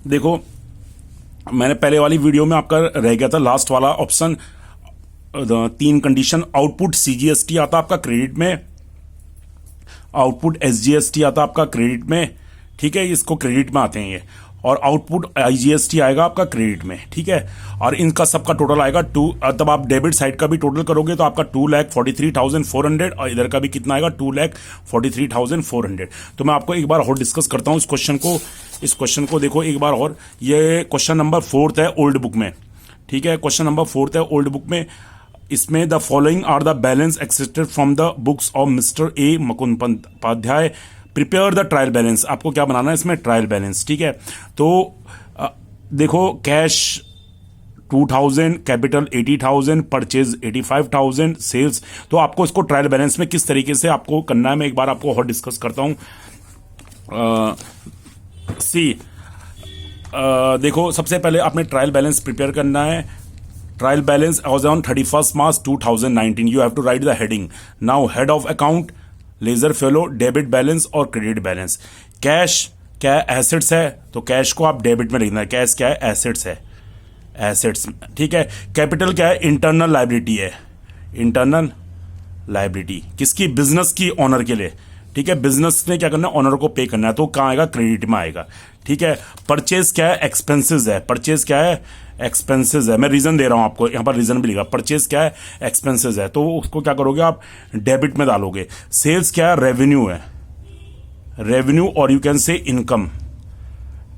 देखो, मैंने पहले वाली वीडियो में आपका रह गया था लास्ट वाला ऑप्शन, 3 कंडीशन। आउटपुट सीजीएसटी आता आपका क्रेडिट में, आउटपुट एसजीएसटी आता आपका क्रेडिट में, ठीक है, इसको क्रेडिट में आते हैं ये, और आउटपुट आईजीएसटी आएगा आपका क्रेडिट में, ठीक है। और इनका सबका टोटल आएगा तब आप डेबिट साइड का भी टोटल करोगे तो आपका 2,43,400, और इधर का भी कितना आएगा 2,43,400। तो मैं आपको एक बार और डिस्कस करता हूं इस क्वेश्चन को देखो एक बार और। ये क्वेश्चन नंबर 4 है ओल्ड बुक में, ठीक है, क्वेश्चन नंबर 4 है ओल्ड बुक में। इसमें the following are the balance accepted from the books of mister A Mukund Upadhyay, prepare the trial balance. आपको क्या बनाना है इसमें, ट्रायल बैलेंस, ठीक है। तो देखो, कैश 2,000, कैपिटल 80,000, परचेज 85,000, सेल्स। तो आपको इसको ट्रायल बैलेंस में किस तरीके से आपको करना है, मैं एक बार आपको और डिस्कस करता हूं। देखो, सबसे पहले आपने ट्रायल बैलेंस प्रिपेयर करना है। Trial balance was on 31 March 2019। You have to write the heading. Now head of account, ledger folio, debit balance और क्रेडिट बैलेंस। कैश क्या है, एसेट्स है, तो कैश को आप डेबिट में लिखना है। कैश क्या है, एसेट्स है, एसेट्स, ठीक है। कैपिटल क्या है, इंटरनल लायबिलिटी है, इंटरनल लायबिलिटी किसकी, बिजनेस की, ओनर के लिए, ठीक है। बिजनेस ने क्या करना है, ओनर को पे करना है, तो कहाँ आएगा, क्रेडिट में आएगा, ठीक है। परचेज क्या है, एक्सपेंसेस है, परचेज क्या है, एक्सपेंसेस है। मैं रीजन दे रहा हूं आपको, यहां पर रीजन भी लिखा, परचेज क्या है, एक्सपेंसेस है, तो उसको क्या करोगे आप, डेबिट में डालोगे। सेल्स क्या है, रेवेन्यू है, रेवेन्यू, और यू कैन से इनकम,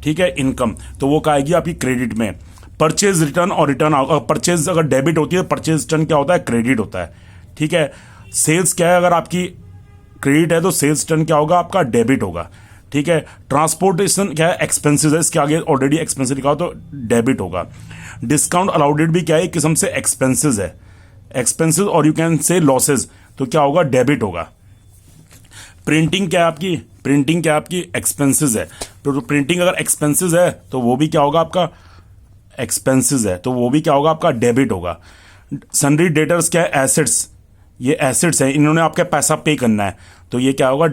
ठीक है, इनकम, तो वो क्या आएगी आपकी क्रेडिट में। परचेज रिटर्न और रिटर्न, परचेज अगर डेबिट होती है, परचेज रिटर्न क्या होता है, क्रेडिट होता है, ठीक है। सेल्स क्या है, अगर आपकी क्रेडिट है तो सेल्स रिटर्न क्या होगा, आपका डेबिट होगा, ठीक है। ट्रांसपोर्टेशन क्या है, एक्सपेंसेस है, इसके आगे ऑलरेडी एक्सपेंसेस लिखा हो तो डेबिट होगा। डिस्काउंट अलाउडेड भी क्या है, एक किस्म से एक्सपेंसेस है, एक्सपेंसेस, और यू कैन से लॉसेज, तो क्या होगा, डेबिट होगा। प्रिंटिंग क्या है आपकी, प्रिंटिंग क्या है आपकी, एक्सपेंसेस है, तो प्रिंटिंग अगर एक्सपेंसेस है तो वो भी क्या होगा आपका, एक्सपेंसेस है, तो वो भी क्या होगा आपका, डेबिट होगा। सन्ड्री डेटर्स क्या है, एसेट्स, ये एसेट्स है, इन्होंने आपका पैसा पे करना है, तो ये क्या होगा,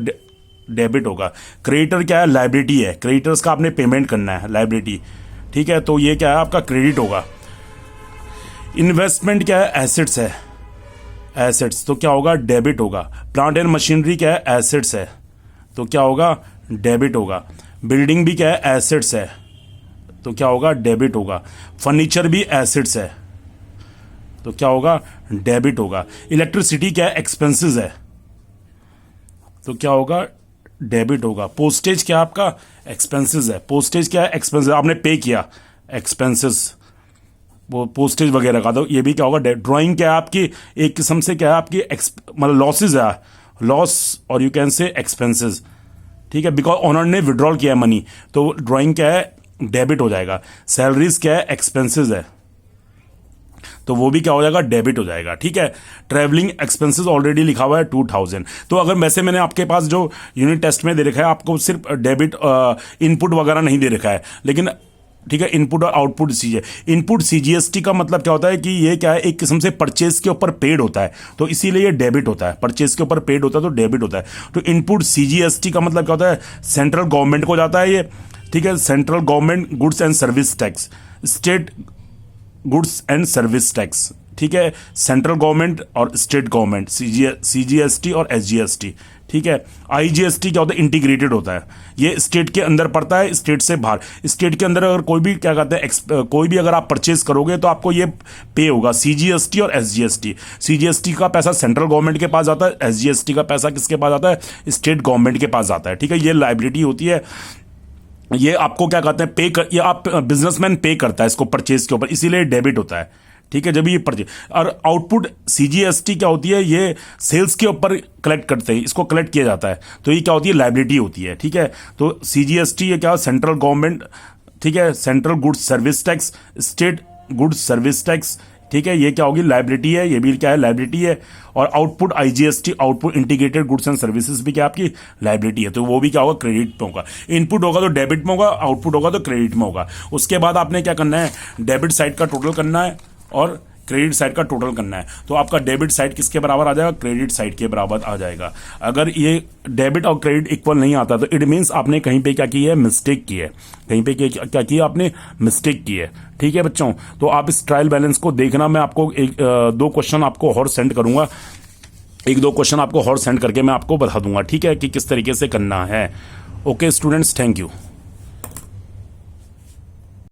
डेबिट होगा। क्रेडिटर क्या है, लायबिलिटी है, क्रेडिटर्स का आपने पेमेंट करना है, लायबिलिटी, ठीक है, तो ये क्या है आपका, क्रेडिट होगा। इन्वेस्टमेंट क्या है, एसेट्स है, एसेट्स, तो क्या होगा, डेबिट होगा। प्लांट एंड मशीनरी क्या है, एसेट्स है, तो क्या होगा, डेबिट होगा। बिल्डिंग भी क्या है, एसेट्स है, तो क्या होगा, डेबिट होगा। फर्नीचर भी एसेट्स है, तो क्या होगा, डेबिट होगा। इलेक्ट्रिसिटी क्या है, एक्सपेंसेस है, तो क्या होगा, डेबिट होगा। पोस्टेज क्या आपका, एक्सपेंसेस है, पोस्टेज क्या है, एक्सपेंसेस, आपने पे किया, एक्सपेंसेस, वो पोस्टेज वगैरह का, तो ये भी क्या होगा। ड्राइंग क्या है आपकी, एक किस्म से क्या है आपकी, मतलब लॉसेज है, लॉस, और यू कैन से एक्सपेंसेस, ठीक है, बिकॉज ऑनर ने विड्रॉल किया है मनी, तो ड्राइंग क्या है, डेबिट हो जाएगा। सैलरीज क्या है, एक्सपेंसेस है, तो वो भी क्या हो जाएगा, डेबिट हो जाएगा, ठीक है। ट्रैवलिंग एक्सपेंसेस ऑलरेडी लिखा हुआ है 2,000। तो अगर वैसे मैंने आपके पास जो यूनिट टेस्ट में दे रखा है, आपको सिर्फ डेबिट इनपुट वगैरह नहीं दे रखा है, लेकिन ठीक है, इनपुट और आउटपुट सीजे। इनपुट सीजीएसटी का मतलब क्या होता है कि ये क्या है, एक किस्म से परचेज के ऊपर पेड होता है, तो इसीलिए ये डेबिट होता है, परचेज के ऊपर पेड होता है तो डेबिट होता है। तो इनपुट सीजीएसटी का मतलब क्या होता है, सेंट्रल गवर्नमेंट को जाता है ये, ठीक है, central government goods and service tax, state goods and service tax, ठीक है, सेंट्रल गवर्नमेंट और स्टेट गवर्नमेंट, सीजीएसटी और एसजीएसटी, ठीक है। आईजीएसटी क्या होता है, इंटीग्रेटेड होता है, ये स्टेट के अंदर पड़ता है, स्टेट से बाहर। स्टेट के अंदर अगर कोई भी क्या कहते हैं, कोई भी अगर आप परचेज करोगे तो आपको ये पे होगा, सीजीएसटी और एसजीएसटी। सीजीएसटी का पैसा सेंट्रल गवर्नमेंट के पास जाता है, एसजीएसटी का पैसा किसके पास जाता है, स्टेट गवर्नमेंट के पास जाता है, ठीक है। ये लायबिलिटी होती है, ये आपको क्या कहते हैं, ये आप बिजनेसमैन पे करता है इसको परचेज के ऊपर, इसीलिए डेबिट होता है, ठीक है, जब ये परचेज। और आउटपुट सीजीएसटी क्या होती है, ये सेल्स के ऊपर कलेक्ट करते हैं, इसको कलेक्ट किया जाता है, तो ये क्या होती है, लायबिलिटी होती है, ठीक है। तो सीजीएसटी ये क्या, सेंट्रल गवर्नमेंट, ठीक है, central goods service tax, state goods service tax, ठीक है, ये क्या होगी, लायबिलिटी है, ये भी क्या है, लायबिलिटी है। और output IGST, output integrated goods and services भी क्या आपकी लायबिलिटी है, तो वो भी क्या होगा, क्रेडिट में होगा। इनपुट होगा तो डेबिट में होगा, आउटपुट होगा तो क्रेडिट में होगा। उसके बाद आपने क्या करना है, डेबिट साइड का टोटल करना है और क्रेडिट साइड का टोटल करना है। तो आपका डेबिट साइड किसके बराबर आ जाएगा, क्रेडिट साइड के बराबर आ जाएगा। अगर ये डेबिट और क्रेडिट इक्वल नहीं आता तो इट मीन्स आपने कहीं पे क्या की है, मिस्टेक की है, कहीं पे क्या किया आपने, मिस्टेक की है। ठीक है बच्चों, तो आप इस ट्रायल बैलेंस को देखना। मैं आपको दो क्वेश्चन आपको और सेंड करूंगा, एक दो क्वेश्चन आपको और सेंड करके मैं आपको बता दूंगा, ठीक है, कि किस तरीके से करना है। Okay students, thank you.